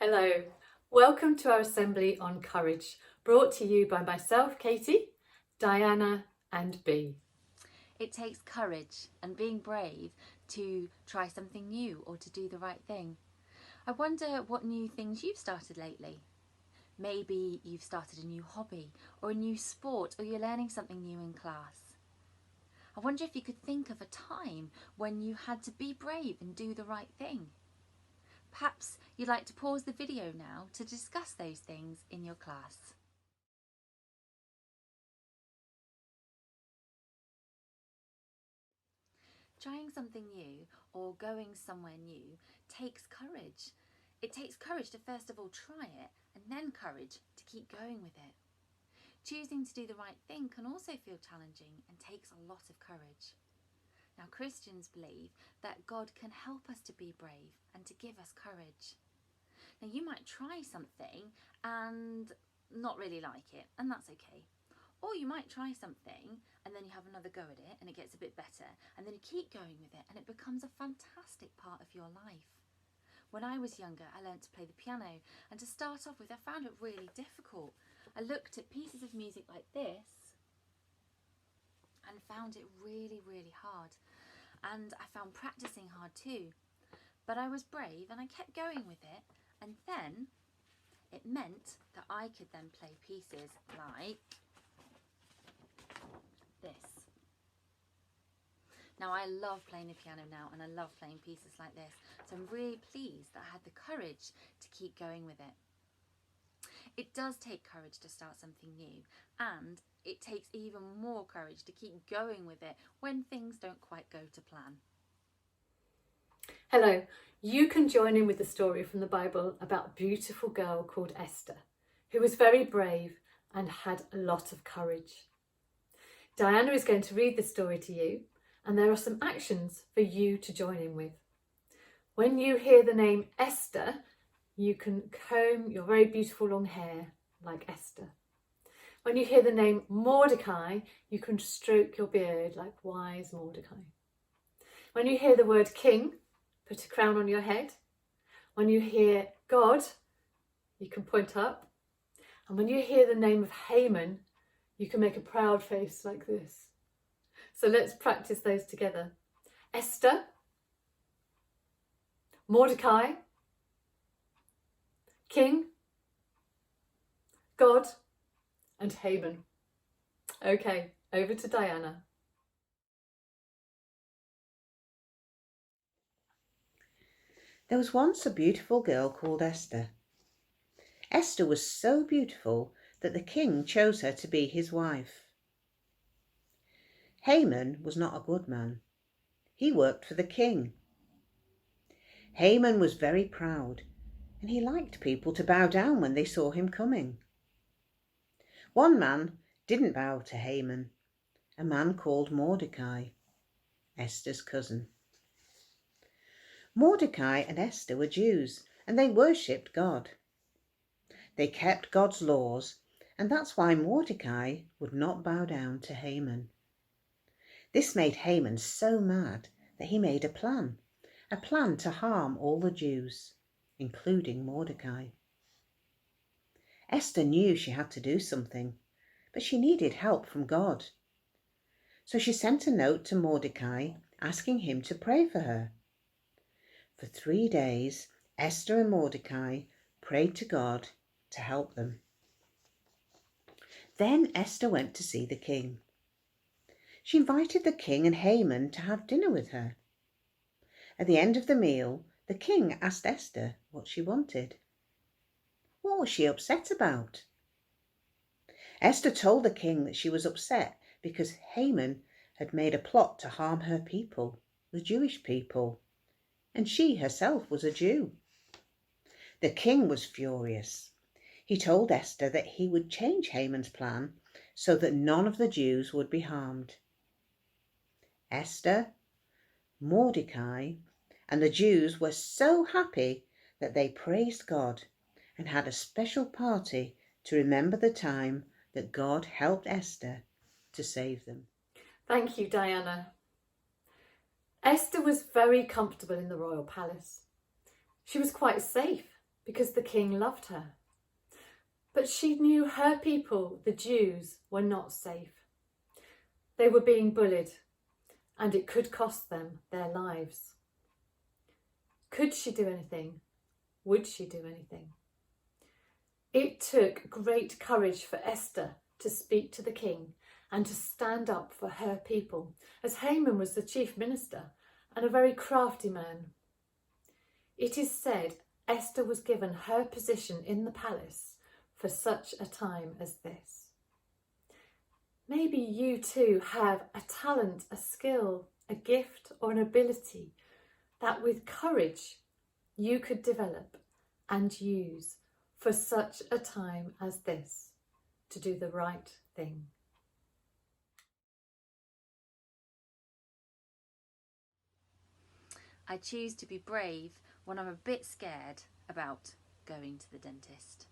Hello, welcome to our Assembly on Courage, brought to you by myself, Katy, Diana and Bea. It takes courage and being brave to try something new or to do the right thing. I wonder what new things you've started lately. Maybe you've started a new hobby or a new sport, or you're learning something new in class. I wonder if you could think of a time when you had to be brave and do the right thing. Perhaps you'd like to pause the video now to discuss those things in your class. Trying something new or going somewhere new takes courage. It takes courage to first of all try it, and then courage to keep going with it. Choosing to do the right thing can also feel challenging and takes a lot of courage. Now, Christians believe that God can help us to be brave and to give us courage. Now, you might try something and not really like it, and that's okay. Or you might try something and then you have another go at it and it gets a bit better, and then you keep going with it and it becomes a fantastic part of your life. When I was younger, I learnt to play the piano, and to start off with, I found it really difficult. I looked at pieces of music like this and found it really, really hard. And I found practicing hard too. But I was brave and I kept going with it, and then it meant that I could then play pieces like this. Now, I love playing the piano now, and I love playing pieces like this, so I'm really pleased that I had the courage to keep going with it. It does take courage to start something new, and it takes even more courage to keep going with it when things don't quite go to plan. Hello, you can join in with the story from the Bible about a beautiful girl called Esther, who was very brave and had a lot of courage. Diana is going to read the story to you, and there are some actions for you to join in with. When you hear the name Esther, you can comb your very beautiful long hair like Esther. When you hear the name Mordecai, you can stroke your beard like wise Mordecai. When you hear the word king, put a crown on your head. When you hear God, you can point up. And when you hear the name of Haman, you can make a proud face like this. So let's practice those together. Esther, Mordecai, King, God, and Haman. Okay, over to Diana. There was once a beautiful girl called Esther. Esther was so beautiful that the king chose her to be his wife. Haman was not a good man. He worked for the king. Haman was very proud, and he liked people to bow down when they saw him coming. One man didn't bow to Haman, a man called Mordecai, Esther's cousin. Mordecai and Esther were Jews, and they worshipped God. They kept God's laws, and that's why Mordecai would not bow down to Haman. This made Haman so mad that he made a plan to harm all the Jews, including Mordecai. Esther knew she had to do something, but she needed help from God. So she sent a note to Mordecai asking him to pray for her. For 3 days, Esther and Mordecai prayed to God to help them. Then Esther went to see the king. She invited the king and Haman to have dinner with her. At the end of the meal, the king asked Esther what she wanted. What was she upset about? Esther told the king that she was upset because Haman had made a plot to harm her people, the Jewish people, and she herself was a Jew. The king was furious. He told Esther that he would change Haman's plan so that none of the Jews would be harmed. Esther, Mordecai, and the Jews were so happy that they praised God and had a special party to remember the time that God helped Esther to save them. Thank you, Diana. Esther was very comfortable in the royal palace. She was quite safe because the king loved her. But she knew her people, the Jews, were not safe. They were being bullied, and it could cost them their lives. Could she do anything? Would she do anything? It took great courage for Esther to speak to the king and to stand up for her people, as Haman was the chief minister and a very crafty man. It is said Esther was given her position in the palace for such a time as this. Maybe you too have a talent, a skill, a gift or an ability that with courage you could develop and use for such a time as this to do the right thing. I choose to be brave when I'm a bit scared about going to the dentist.